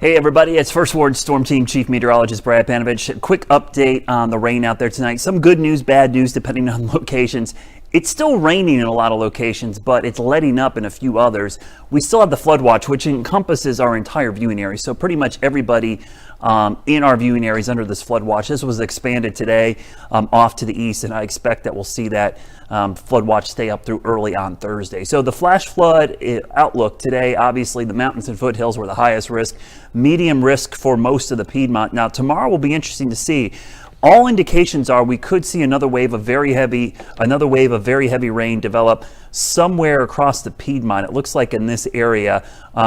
Hey everybody, it's First Ward Storm Team Chief Meteorologist Brad Panovich. A quick update on the rain out there tonight. Some good news, bad news depending on locations. It's still raining in a lot of locations, but it's letting up in a few others. We still have the flood watch, which encompasses our entire viewing area. So pretty much everybody in our viewing area is under this flood watch. This was expanded today off to the east, and I expect that we'll see that flood watch stay up through early on Thursday. So the flash flood outlook today, obviously the mountains and foothills were the highest risk, medium risk for most of the Piedmont. Now tomorrow will be interesting to see. All indications are we could see another wave of very heavy rain develop somewhere across the Piedmont. It looks like in this area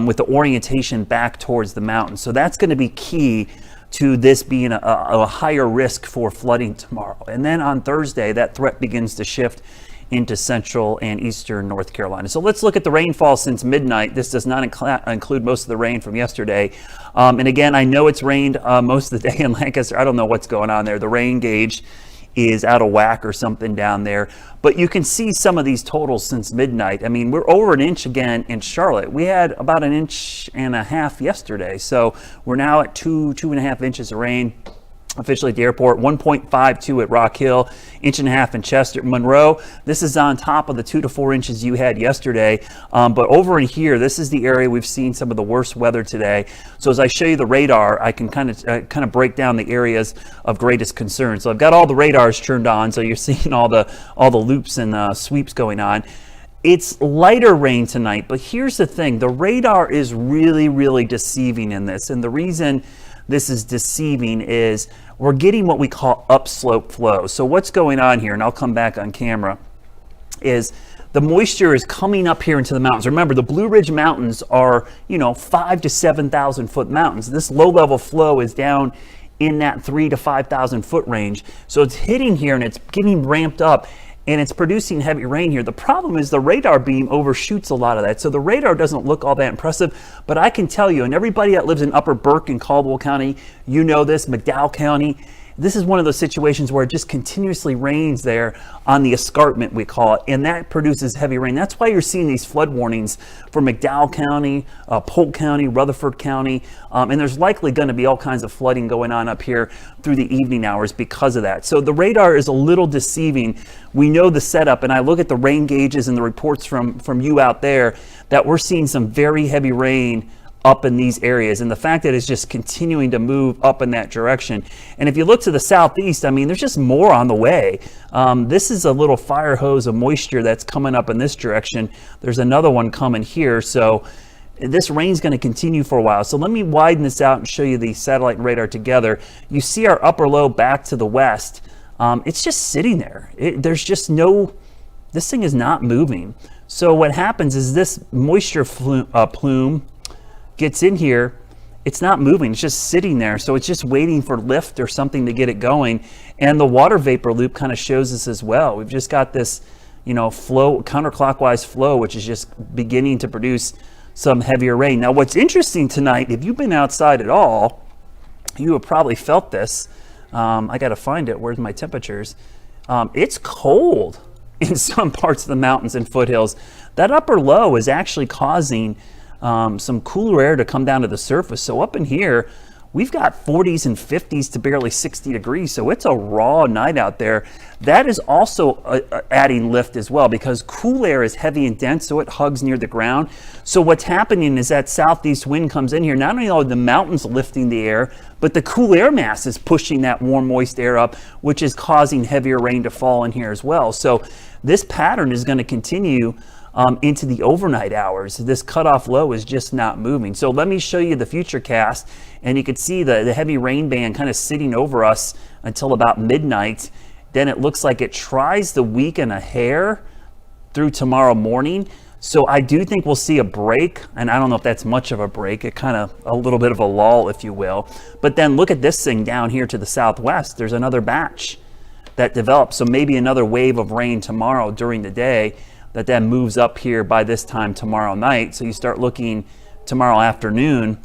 with the orientation back towards the mountains. So that's going to be key to this being a higher risk for flooding tomorrow. And then on Thursday, that threat begins to shift into central and eastern North Carolina. So let's look at the rainfall since midnight. This does not include most of the rain from yesterday. And again, I know it's rained most of the day in Lancaster. I don't know what's going on there. The rain gauge is out of whack or something down there. But you can see some of these totals since midnight. I mean, we're over an inch again in Charlotte. We had about an inch and a half yesterday. So we're now at 2.5 inches of rain. Officially at the airport, 1.52 at Rock Hill, inch and a half in Chester. Monroe, this is on top of the 2 to 4 inches you had yesterday. But over in here, this is the area we've seen some of the worst weather today. So as I show you the radar, I can kind of break down the areas of greatest concern. So I've got all the radars turned on, so you're seeing all the loops and sweeps going on. It's lighter rain tonight, but here's the thing. The radar is really, really deceiving in this. And the reason this is deceiving is we're getting what we call upslope flow. So what's going on here, and I'll come back on camera, is the moisture is coming up here into the mountains. Remember, the Blue Ridge Mountains are, 5,000 to 7,000 foot mountains. This low level flow is down in that 3,000 to 5,000 foot range. So it's hitting here and it's getting ramped up, and it's producing heavy rain here. The problem is the radar beam overshoots a lot of that. So the radar doesn't look all that impressive, but I can tell you, and everybody that lives in Upper Burke and Caldwell County, you know this, McDowell County, this is one of those situations where it just continuously rains there on the escarpment, we call it, and that produces heavy rain. That's why you're seeing these flood warnings for McDowell County, Polk County, Rutherford County, and there's likely going to be all kinds of flooding going on up here through the evening hours because of that. So the radar is a little deceiving. We know the setup, and I look at the rain gauges and the reports from you out there that we're seeing some very heavy rain up in these areas, and the fact that it's just continuing to move up in that direction. And if you look to the southeast, I mean, there's just more on the way. This is a little fire hose of moisture that's coming up in this direction. There's another one coming here, so this rain's going to continue for a while. So let me widen this out and show you the satellite and radar together. You see our upper low back to the west. It's just sitting there. There's just no, this thing is not moving. So what happens is this moisture plume gets in here, it's not moving, it's just sitting there. So it's just waiting for lift or something to get it going. And the water vapor loop kind of shows us as well. We've just got this, flow, counterclockwise flow, which is just beginning to produce some heavier rain. Now, what's interesting tonight, if you've been outside at all, you have probably felt this. I got to find it. Where's my temperatures? It's cold in some parts of the mountains and foothills. That upper low is actually causing some cooler air to come down to the surface. So up in here, we've got 40s and 50s to barely 60 degrees. So it's a raw night out there. That is also adding lift as well, because cool air is heavy and dense, so it hugs near the ground. So what's happening is that southeast wind comes in here. Not only are the mountains lifting the air, but the cool air mass is pushing that warm, moist air up, which is causing heavier rain to fall in here as well. So this pattern is going to continue into the overnight hours. This cutoff low is just not moving. So let me show you the Futurecast, and you can see the heavy rain band kind of sitting over us until about midnight. Then it looks like it tries to weaken a hair through tomorrow morning. So I do think we'll see a break, and I don't know if that's much of a break. It kind of a little bit of a lull, if you will. But then look at this thing down here to the southwest. There's another batch that develops. So maybe another wave of rain tomorrow during the day that then moves up here by this time tomorrow night. So you start looking tomorrow afternoon,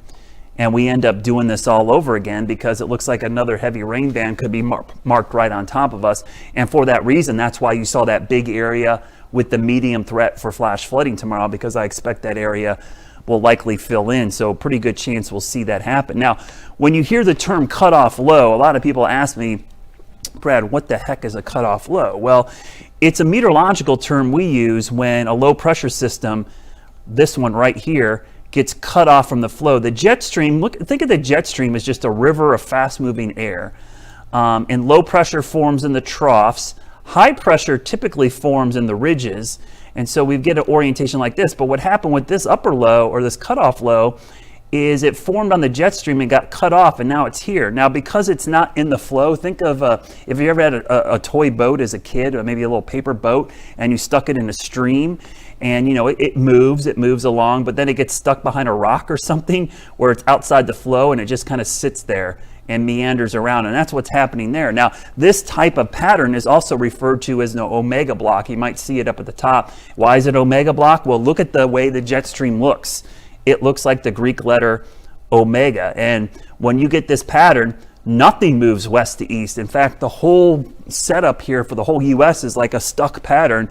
and we end up doing this all over again, because it looks like another heavy rain band could be marked right on top of us. And for that reason, that's why you saw that big area with the medium threat for flash flooding tomorrow, because I expect that area will likely fill in. So pretty good chance we'll see that happen. Now, when you hear the term cutoff low, a lot of people ask me, Brad, what the heck is a cutoff low? Well, it's a meteorological term we use when a low pressure system, this one right here, gets cut off from the flow. The jet stream, think of the jet stream as just a river of fast moving air. And low pressure forms in the troughs. High pressure typically forms in the ridges. And so we get an orientation like this. But what happened with this upper low, or this cutoff low, is it formed on the jet stream and got cut off, and now it's here. Now, because it's not in the flow, think of if you ever had a toy boat as a kid, or maybe a little paper boat, and you stuck it in a stream, and it moves along, but then it gets stuck behind a rock or something where it's outside the flow, and it just kind of sits there and meanders around, and that's what's happening there. Now, this type of pattern is also referred to as an omega block. You might see it up at the top. Why is it omega block? Well, look at the way the jet stream looks. It looks like the Greek letter omega. And when you get this pattern, nothing moves west to east. In fact, the whole setup here for the whole U.S. is like a stuck pattern.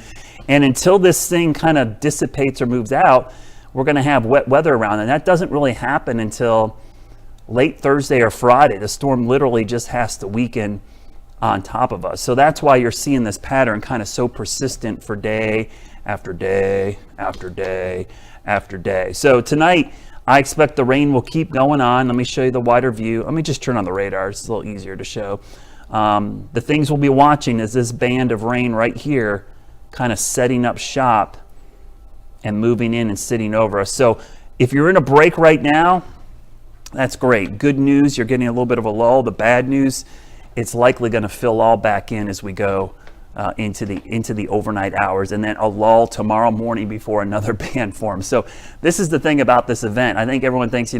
And until this thing kind of dissipates or moves out, we're going to have wet weather around. And that doesn't really happen until late Thursday or Friday. The storm literally just has to weaken on top of us. So that's why you're seeing this pattern kind of so persistent for day after day after day after day. So tonight, I expect the rain will keep going on. Let me show you the wider view. Let me just turn on the radar. It's a little easier to show. The things we'll be watching is this band of rain right here, kind of setting up shop and moving in and sitting over us. So if you're in a break right now, that's great. Good news, you're getting a little bit of a lull. The bad news, it's likely going to fill all back in as we go into the overnight hours, and then a lull tomorrow morning before another band forms. So this is the thing about this event. I think everyone thinks,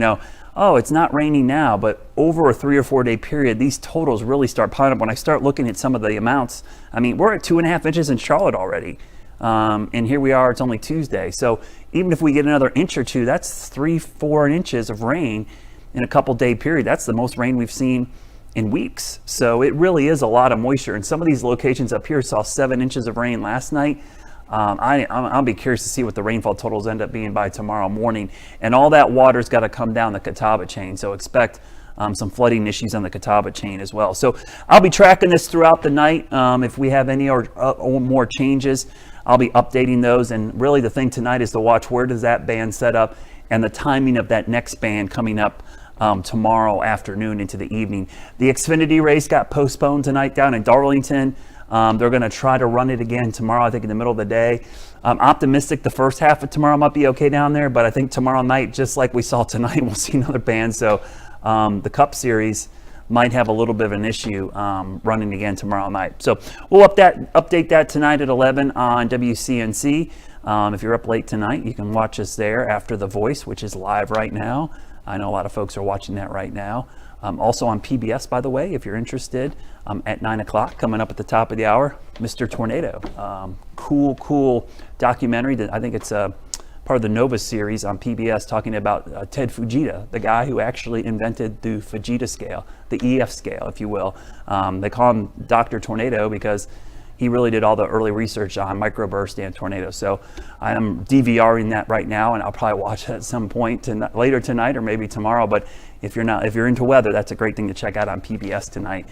oh, it's not raining now, but over a 3 or 4 day period, these totals really start piling up. When I start looking at some of the amounts, I mean, we're at 2.5 inches in Charlotte already. And here we are, it's only Tuesday. So even if we get another inch or two, that's 3-4 inches of rain in a couple day period. That's the most rain we've seen in weeks. So it really is a lot of moisture. And some of these locations up here saw 7 inches of rain last night. I'll be curious to see what the rainfall totals end up being by tomorrow morning. And all that water's got to come down the Catawba chain. So expect some flooding issues on the Catawba chain as well. So I'll be tracking this throughout the night. If we have any or more changes, I'll be updating those. And really the thing tonight is to watch where does that band set up and the timing of that next band coming up tomorrow afternoon into the evening. The Xfinity race got postponed tonight down in Darlington. They're going to try to run it again tomorrow, I think in the middle of the day. I'm optimistic the first half of tomorrow might be okay down there, but I think tomorrow night, just like we saw tonight, we'll see another band. So the Cup Series might have a little bit of an issue running again tomorrow night. So we'll update that tonight at 11 on WCNC. If you're up late tonight, you can watch us there after The Voice, which is live right now. I know a lot of folks are watching that right now. Also on PBS, by the way, if you're interested, at 9 o'clock, coming up at the top of the hour, Mr. Tornado. Cool documentary that I think it's part of the Nova series on PBS, talking about Ted Fujita, the guy who actually invented the Fujita scale, the EF scale, if you will. They call him Dr. Tornado because He really did all the early research on microburst and tornadoes. So I'm DVRing that right now, and I'll probably watch it at some point later tonight or maybe tomorrow. But if you're into weather, that's a great thing to check out on PBS tonight.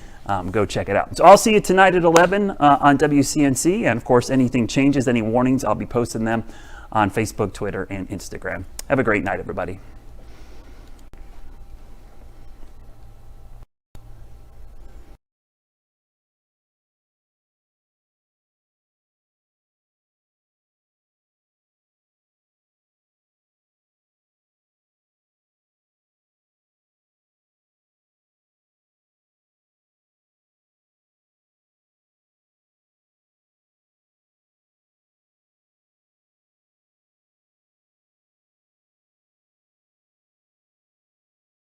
Go check it out. So I'll see you tonight at 11 on WCNC. And of course, anything changes, any warnings, I'll be posting them on Facebook, Twitter, and Instagram. Have a great night, everybody.